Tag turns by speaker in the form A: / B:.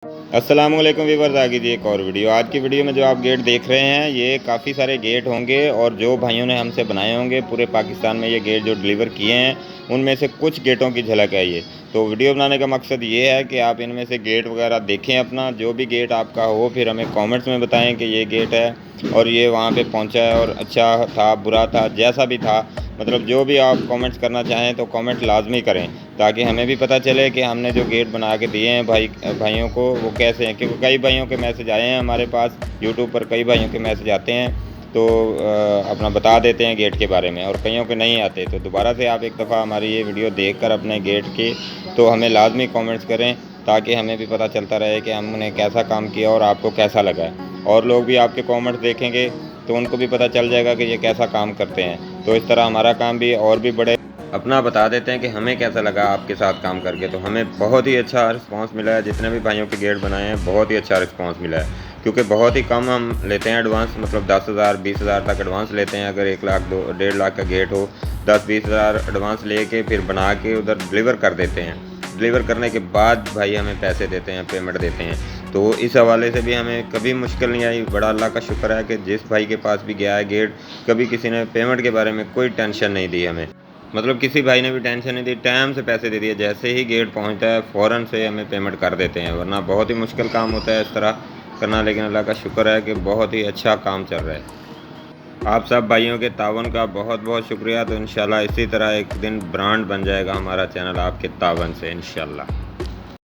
A: अस्सलाम वालेकुम व्यूअर्स, आ गई एक और वीडियो। आज की वीडियो में जो आप गेट देख रहे हैं ये काफ़ी सारे गेट होंगे और जो भाइयों ने हमसे बनाए होंगे पूरे पाकिस्तान में ये गेट जो डिलीवर किए हैं उनमें से कुछ गेटों की झलक है ये। तो वीडियो बनाने का मकसद ये है कि आप इनमें से गेट वगैरह देखें, अपना जो भी गेट आपका हो फिर हमें कमेंट्स में बताएं कि ये गेट है और ये वहाँ पे पहुँचा है और अच्छा था बुरा था जैसा भी था, मतलब जो भी आप कमेंट्स करना चाहें तो कमेंट लाजमी करें ताकि हमें भी पता चले कि हमने जो गेट बना के दिए हैं भाइयों को वो कैसे हैं। क्योंकि कई भाइयों के मैसेज आए हैं हमारे पास, यूट्यूब पर कई भाइयों के मैसेज आते हैं तो अपना बता देते हैं गेट के बारे में, और कईयों के नहीं आते। तो दोबारा से आप एक दफ़ा हमारी ये वीडियो देखकर अपने गेट की तो हमें लाजमी कमेंट्स करें ताकि हमें भी पता चलता रहे कि हमने कैसा काम किया और आपको कैसा लगा है। और लोग भी आपके कमेंट्स देखेंगे तो उनको भी पता चल जाएगा कि ये कैसा काम करते हैं, तो इस तरह हमारा काम भी और भी बढ़े। अपना बता देते हैं कि हमें कैसा लगा आपके साथ काम करके। तो हमें बहुत ही अच्छा रिस्पांस मिला है, जितने भी भाइयों के गेट बनाए हैं बहुत ही अच्छा रिस्पांस मिला है। क्योंकि बहुत ही कम हम लेते हैं एडवांस, मतलब 10,000 20,000 तक एडवांस लेते हैं। अगर 1 लाख 1.5 लाख का गेट हो 10-20 हज़ार एडवांस लेके फिर बना के उधर डिलीवर कर देते हैं। डिलीवर करने के बाद भाई हमें पैसे देते हैं, पेमेंट देते हैं। तो इस हवाले से भी हमें कभी मुश्किल नहीं आई। बड़ा अल्लाह का शुक्र है कि जिस भाई के पास भी गया है गेट, कभी किसी ने पेमेंट के बारे में कोई टेंशन नहीं दी हमें। मतलब किसी भाई ने भी टेंशन नहीं दी, टाइम से पैसे दे दिए। जैसे ही गेट पहुंचता है फ़ौरन से हमें पेमेंट कर देते हैं, वरना बहुत ही मुश्किल काम होता है इस तरह करना। लेकिन अल्लाह का शुक्र है कि बहुत ही अच्छा काम चल रहा है। आप सब भाइयों के तावन का बहुत बहुत शुक्रिया। तो इंशाल्लाह इसी तरह एक दिन ब्रांड बन जाएगा हमारा चैनल आपके तावन से इंशाल्लाह।